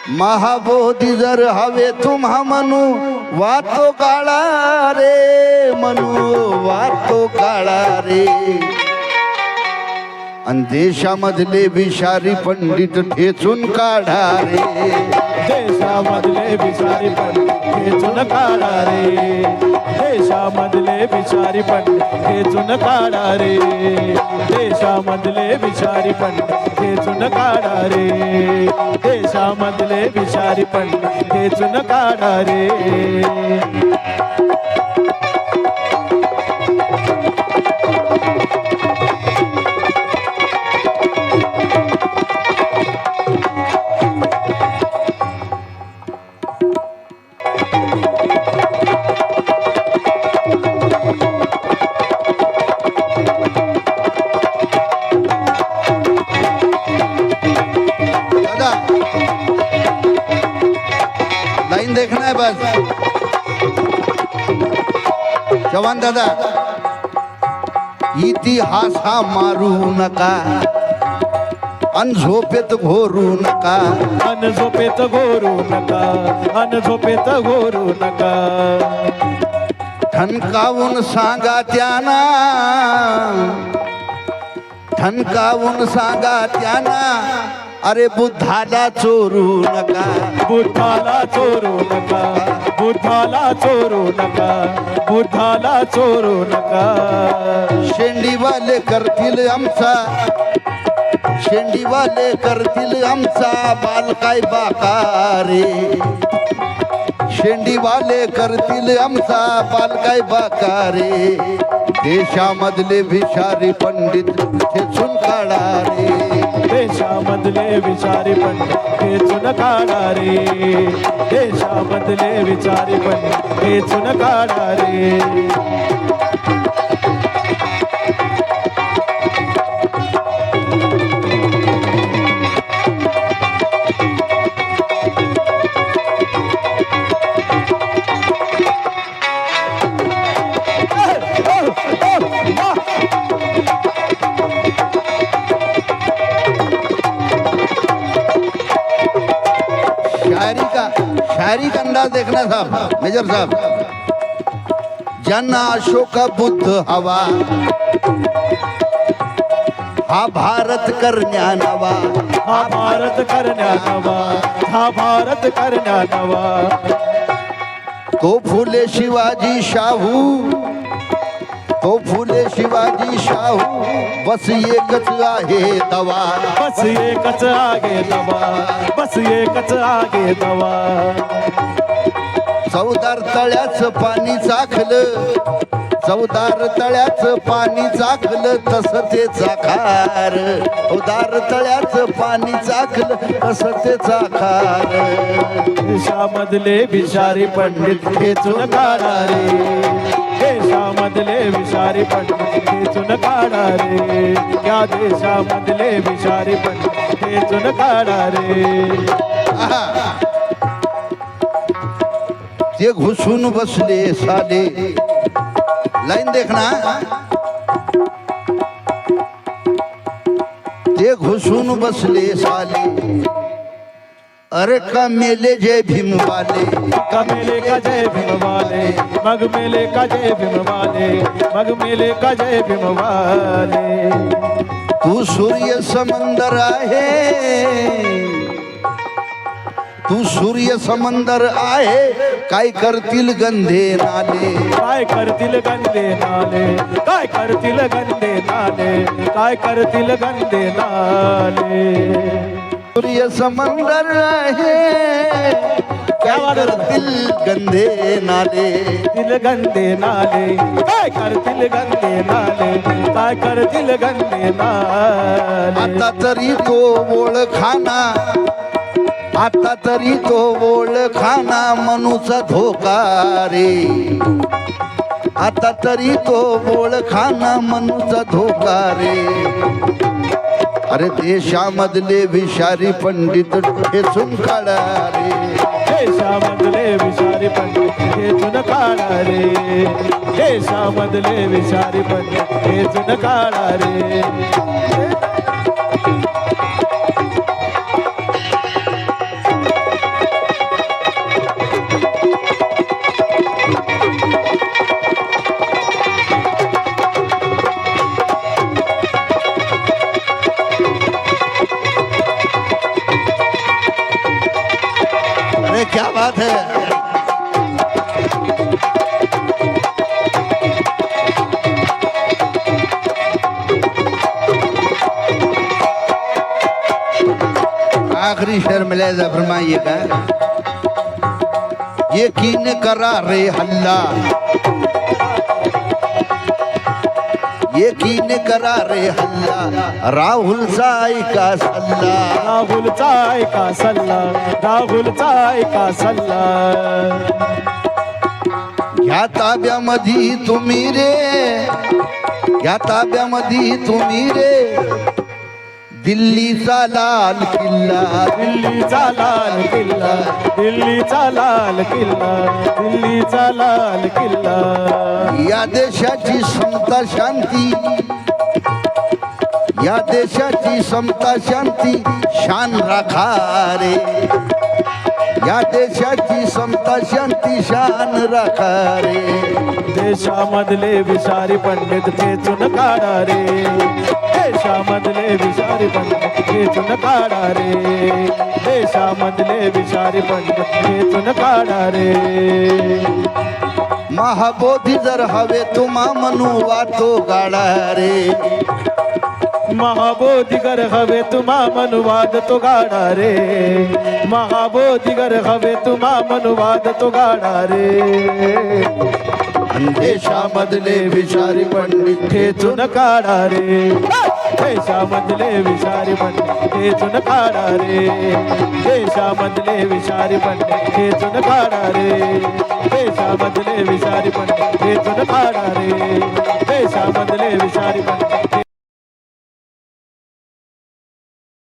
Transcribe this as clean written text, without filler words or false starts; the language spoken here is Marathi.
महाबोधी जर हवे तुम्हा म्हणू वातो काळा रे, म्हणू वातो काळा रे. आणि देशामधले विषारी पंडित ठेचून काढा रे, देशामधले विषारी पंडित ठेचून काढा रे, देशामधले विषारी पंडित ठेचून काढा रे, देशामधले विषारी पंडित ठेचून काढा रे, देशामधले विषारी पंडित ठेचून काढा रे. लाइन देखना है बस. चव्हाण दादा, इतिहास हा मारू नका, अन झोपेत घोरू नका, अन झोपेत घोरू नका, अन झोपेत घोरू नका. ठणकावून सांगा त्यांना, ठणकावून सांगा त्यांना, अरे बुद्धाला चोरू नका, बुद्धाला चोरू नका, बुद्धाला चोरू नका, बुद्धाला चोरू नका. शेंडीवाले करतील आमचा, शेंडीवाले करतील आमचा बाल काय बाकारे, शेंडीवाले करतील आमचा बाल काय बाकारे. देशामधले विषारी पंडित ठेचून काढा रे, देशामधले विचारी पंडित ठेचून काढा रे, देशामधले विचारी पंडित ठेचून काढा रे. शायरी का अंदाज देखना साहब, मेजर साहब. ज्यांना अशोक बुद्ध हवा, हा भारत करण्या नवा, हा भारत करण्या नवा, हा भारत करण्या नवा. तो फुले शिवाजी शाहू, तो फुले शिवाजी शाहू, बस एकच आहे दवा, बस एकच आगे दवा, बस एकच आगे दवा. चवदार तळ्याचं पाणी चाखलं, चवदार तळ्याचं पाणी चाखलं तसं ते चाखार, चवदार तळ्याचं पाणी चाखलं तसं ते चाखार. देशामधले विषारी पंडित ठेचून काढा रे, देशामधले विषारी पंडित ठेचून काढा रे, या देशामधले विषारी पंडित ठेचून काढा रे. ते घुसून बसले साले, लाइन देखना, ते घुसून बसले साले, अरे का मेले जय भीम वाले, का मेले का जय भीम वाले, मग मेले का जय भीम वाले, मग मेले का जय भीम वाले. तू सूर्य समंदर आहे, तू सूर्य समंदर आहे, काय करतील गंधे नाले, काय करतील गंदे नाले, काय करतील गंदे नाले, काय करतील गंदे नाले. सूर्य समंदर आहे, काय करतील गंधे नाले, तिल गंदे नाले, काय करतील गंदे नाले, काय करतील गंदे नाले. आता तरी तो ओळखाना, आता तरी तो ओळखाना मनूचा धोका रे, आता तरी तो ओळखाना मनूचा धोका रे. अरे देशामधले विषारी पंडित ठेचून काढा रे, देशामधले विषारी पंडित ठेचून काढा रे, देशामधले विषारी पंडित ठेचून काढा रे. बात है. आखिरी शेर मिलेगा फरमाइएगा. यकीन करा रे हल्ला, यकीन करा रे हल्ला, राहुलचा ऐका सल्ला. राहुलचा ऐका सल्ला, राहुलचा ऐका सल्ला. ह्या ताब्यामध्ये तुम्ही रे, ह्या ताब्यामध्ये तुम्ही रे, दिल्लीचा लाल किल्ला. दिल्लीचा लाल किल्ला, दिल्लीचा लाल किल्ला, दिल्लीचा लाल किल्ला. या देशाची समता शांती, या देशाची समता शांती शान राखा रे, या देशाची समता शांती शान राखा रे. देशामधले विषारी पंडित खेचून काढा रे, देशामधले विषारी पंडित खेचून काढा रे, देशामधले विषारी पंडित खेचून काढा रे. महाबोधी जर हवे तुम्हा म्हणू वातो गाडा रे, महाबोधिगर हवे तुम्हा मनुवाद तो गाडा रे, महाबोधिगर हवे तुम्हा मनुवाद तो गाडा रे. देशामधले विषारी पंडित खेचून काढा रे, देशामधले विषारी पंडित खेचून काढा रे, देशामधले विषारी पंडित खेचून काढा रे, देशामधले विषारी पंडित खेचून काढा रे, देशामधले विषारी पंडित